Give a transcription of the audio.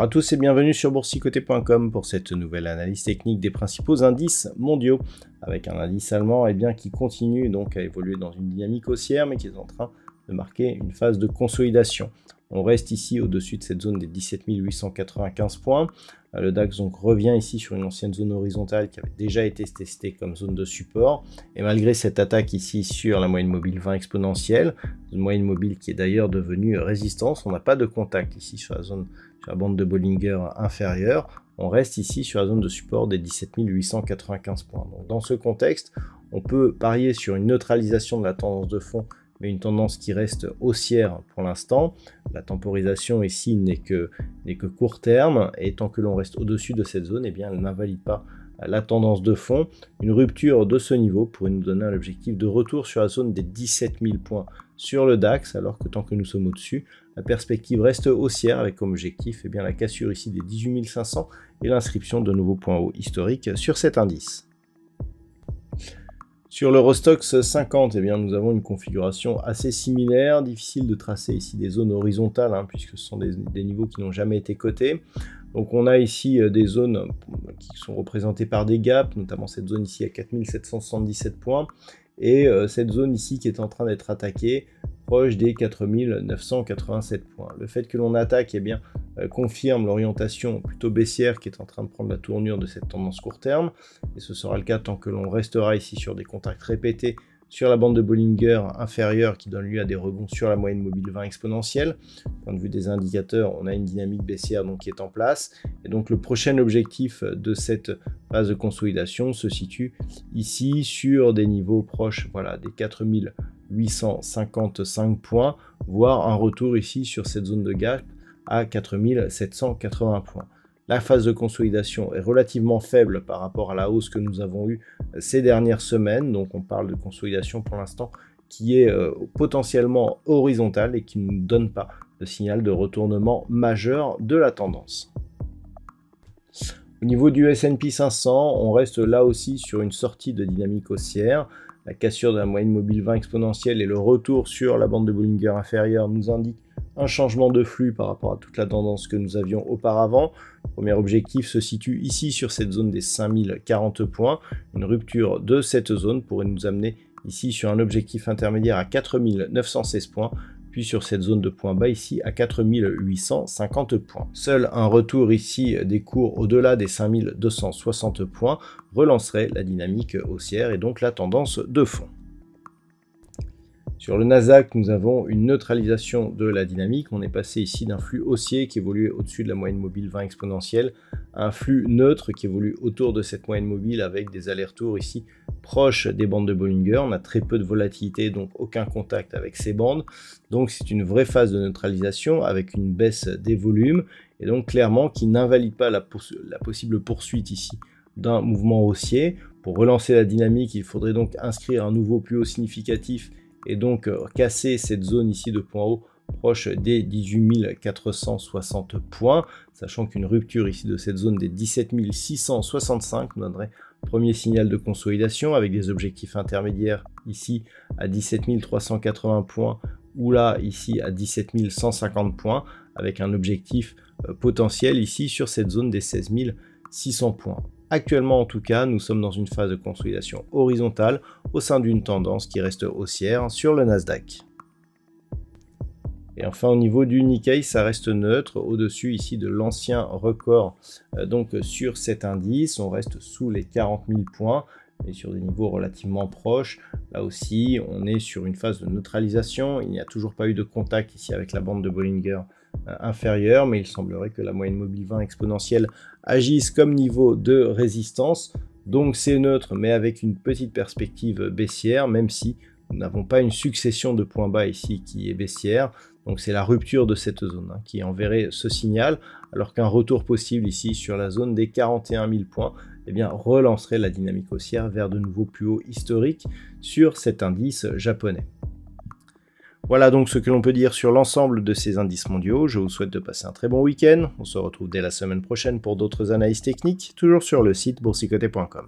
Bonjour à tous et bienvenue sur boursicoté.com pour cette nouvelle analyse technique des principaux indices mondiaux, avec un indice allemand qui continue donc à évoluer dans une dynamique haussière, mais qui est en train de marquer une phase de consolidation. On reste ici au-dessus de cette zone des 17 895 points. Le DAX donc revient ici sur une ancienne zone horizontale qui avait déjà été testée comme zone de support. Et malgré cette attaque ici sur la moyenne mobile 20 exponentielle, une moyenne mobile qui est d'ailleurs devenue résistance, on n'a pas de contact ici sur la bande de Bollinger inférieure. On reste ici sur la zone de support des 17 895 points. Donc dans ce contexte, on peut parier sur une neutralisation de la tendance de fond, mais une tendance qui reste haussière pour l'instant. La temporisation ici n'est que court terme, et tant que l'on reste au-dessus de cette zone, elle n'invalide pas la tendance de fond. Une rupture de ce niveau pourrait nous donner un objectif de retour sur la zone des 17 000 points sur le DAX, alors que tant que nous sommes au-dessus, la perspective reste haussière avec comme objectif la cassure ici des 18 500 et l'inscription de nouveaux points hauts historiques sur cet indice. Sur l'Eurostoxx 50, nous avons une configuration assez similaire, difficile de tracer ici des zones horizontales, puisque ce sont des niveaux qui n'ont jamais été cotés. Donc on a ici des zones qui sont représentées par des gaps, notamment cette zone ici à 4777 points, et cette zone ici qui est en train d'être attaquée, proche des 4987 points. Le fait que l'on attaque confirme l'orientation plutôt baissière qui est en train de prendre la tournure de cette tendance court terme, et ce sera le cas tant que l'on restera ici sur des contacts répétés sur la bande de Bollinger inférieure qui donne lieu à des rebonds sur la moyenne mobile 20 exponentielle. Du point de vue des indicateurs, on a une dynamique baissière qui est en place, et donc le prochain objectif de cette phase de consolidation se situe ici sur des niveaux proches des 4855 points, voire un retour ici sur cette zone de gap à 4780 points. La phase de consolidation est relativement faible par rapport à la hausse que nous avons eue ces dernières semaines, donc on parle de consolidation pour l'instant qui est potentiellement horizontale et qui ne nous donne pas de signal de retournement majeur de la tendance. Au niveau du S&P 500, on reste là aussi sur une sortie de dynamique haussière. La cassure de la moyenne mobile 20 exponentielle et le retour sur la bande de Bollinger inférieure nous indiquent un changement de flux par rapport à toute la tendance que nous avions auparavant. Le premier objectif se situe ici sur cette zone des 5040 points. Une rupture de cette zone pourrait nous amener ici sur un objectif intermédiaire à 4916 points, puis sur cette zone de points bas ici à 4850 points. Seul un retour ici des cours au-delà des 5260 points relancerait la dynamique haussière et donc la tendance de fond. Sur le Nasdaq, nous avons une neutralisation de la dynamique. On est passé ici d'un flux haussier qui évoluait au-dessus de la moyenne mobile 20 exponentielle à un flux neutre qui évolue autour de cette moyenne mobile avec des allers-retours ici proches des bandes de Bollinger. On a très peu de volatilité, donc aucun contact avec ces bandes. Donc c'est une vraie phase de neutralisation avec une baisse des volumes et donc clairement qui n'invalide pas la possible poursuite ici d'un mouvement haussier. Pour relancer la dynamique, il faudrait donc inscrire un nouveau plus haut significatif et donc casser cette zone ici de points hauts proche des 18 460 points, sachant qu'une rupture ici de cette zone des 17 665 nous donnerait premier signal de consolidation avec des objectifs intermédiaires ici à 17 380 points ou là ici à 17 150 points avec un objectif potentiel ici sur cette zone des 16 600 points. Actuellement, en tout cas, nous sommes dans une phase de consolidation horizontale au sein d'une tendance qui reste haussière sur le Nasdaq. Et enfin, au niveau du Nikkei, ça reste neutre, au-dessus ici de l'ancien record donc sur cet indice. On reste sous les 40 000 points, et sur des niveaux relativement proches. Là aussi, on est sur une phase de neutralisation. Il n'y a toujours pas eu de contact ici avec la bande de Bollinger inférieure, mais il semblerait que la moyenne mobile 20 exponentielle agisse comme niveau de résistance. Donc c'est neutre, mais avec une petite perspective baissière, même si nous n'avons pas une succession de points bas ici qui est baissière. Donc c'est la rupture de cette zone qui enverrait ce signal, alors qu'un retour possible ici sur la zone des 41 000 points relancerait la dynamique haussière vers de nouveaux plus hauts historiques sur cet indice japonais. Voilà donc ce que l'on peut dire sur l'ensemble de ces indices mondiaux. Je vous souhaite de passer un très bon week-end. On se retrouve dès la semaine prochaine pour d'autres analyses techniques, toujours sur le site boursicoté.com.